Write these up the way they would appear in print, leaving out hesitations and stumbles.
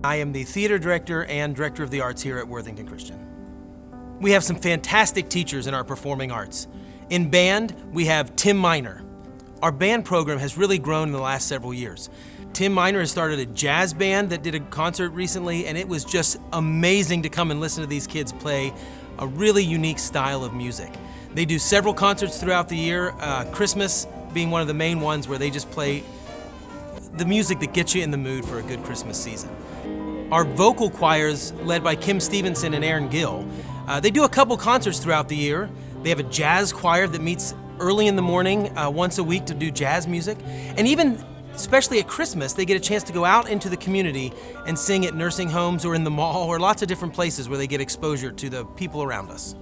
I am the theater director and director of the arts here at Worthington Christian. We have some fantastic teachers in our performing arts. In band, we have Tim Miner. Our band program has really grown in the last several years. Tim Miner has started a jazz band that did a concert recently, and it was just amazing to come and listen to these kids play a really unique style of music. They do several concerts throughout the year, Christmas being one of the main ones where they just play the music that gets you in the mood for a good Christmas season. Our vocal choirs, led by Kim Stevenson and Aaron Gill, they do a couple concerts throughout the year. They have a jazz choir that meets early in the morning once a week to do jazz music. And even, especially at Christmas, they get a chance to go out into the community and sing at nursing homes or in the mall or lots of different places where they get exposure to the people around us.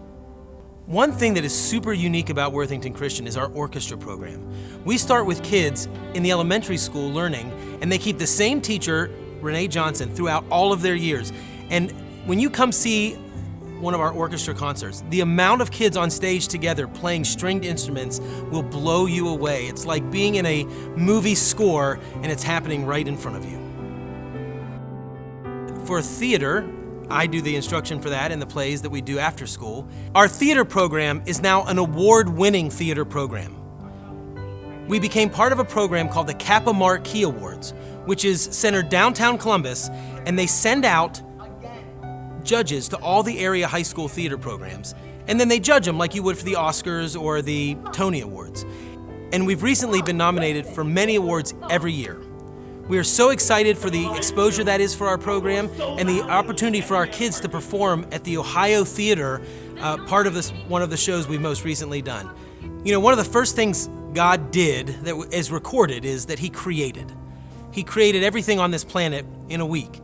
One thing that is super unique about Worthington Christian is our orchestra program. We start with kids in the elementary school learning, and they keep the same teacher, Renee Johnson, throughout all of their years. And when you come see one of our orchestra concerts, the amount of kids on stage together playing stringed instruments will blow you away. It's like being in a movie score, and it's happening right in front of you. For theater, I do the instruction for that in the plays that we do after school. Our theater program is now an award-winning theater program. We became part of a program called the Kappa Marquee Awards, which is centered downtown Columbus, and they send out judges to all the area high school theater programs, and then they judge them like you would for the Oscars or the Tony Awards. And we've recently been nominated for many awards every year. We are so excited for the exposure that is for our program and the opportunity for our kids to perform at the Ohio Theater, part of one of the shows we've most recently done. You know, one of the first things God did that is recorded is that He created. He created everything on this planet in a week.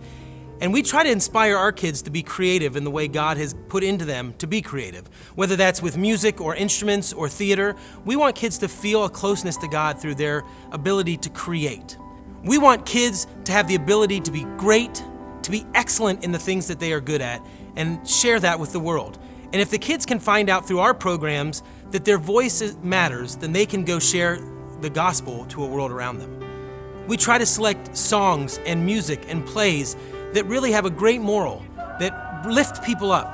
And we try to inspire our kids to be creative in the way God has put into them to be creative. Whether that's with music or instruments or theater, we want kids to feel a closeness to God through their ability to create. We want kids to have the ability to be great, to be excellent in the things that they are good at, and share that with the world. And if the kids can find out through our programs that their voice matters, then they can go share the gospel to a world around them. We try to select songs and music and plays that really have a great moral, that lift people up,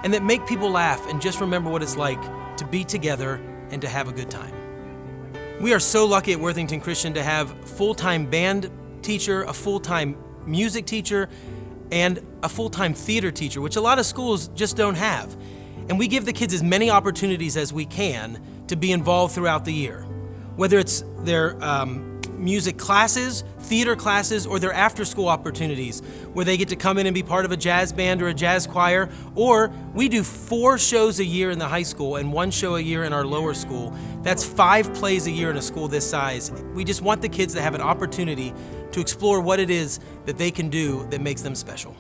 and that make people laugh and just remember what it's like to be together and to have a good time. We are so lucky at Worthington Christian to have a full-time band teacher, a full-time music teacher, and a full-time theater teacher, which a lot of schools just don't have. And we give the kids as many opportunities as we can to be involved throughout the year, whether it's their music classes, theater classes, or their after-school opportunities where they get to come in and be part of a jazz band or a jazz choir. Or we do 4 shows a year in the high school and 1 show a year in our lower school. That's 5 plays a year in a school this size. We just want the kids to have an opportunity to explore what it is that they can do that makes them special.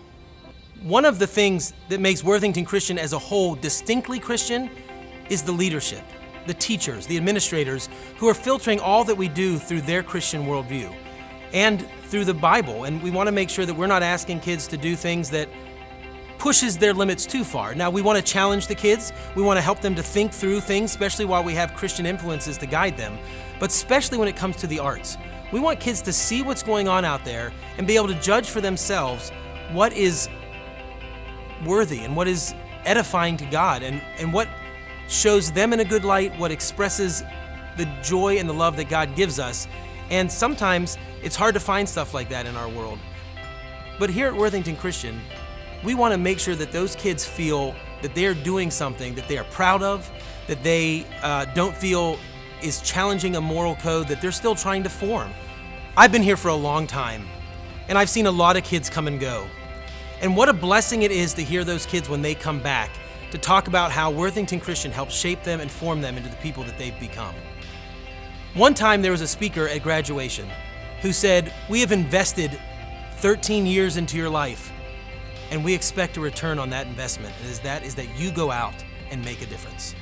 One of the things that makes Worthington Christian as a whole distinctly Christian is the leadership, the teachers, the administrators who are filtering all that we do through their Christian worldview and through the Bible. And we want to make sure that we're not asking kids to do things that pushes their limits too far. Now, we want to challenge the kids. We want to help them to think through things, especially while we have Christian influences to guide them, but especially when it comes to the arts. We want kids to see what's going on out there and be able to judge for themselves what is worthy and what is edifying to God and what shows them in a good light, what expresses the joy and the love that God gives us. And sometimes it's hard to find stuff like that in our world. But here at Worthington Christian, we want to make sure that those kids feel that they're doing something that they are proud of, that they don't feel is challenging a moral code that they're still trying to form. I've been here for a long time, and I've seen a lot of kids come and go. And what a blessing it is to hear those kids when they come back to talk about how Worthington Christian helped shape them and form them into the people that they've become. One time there was a speaker at graduation who said, "We have invested 13 years into your life, and we expect a return on that investment, and that is that you go out and make a difference."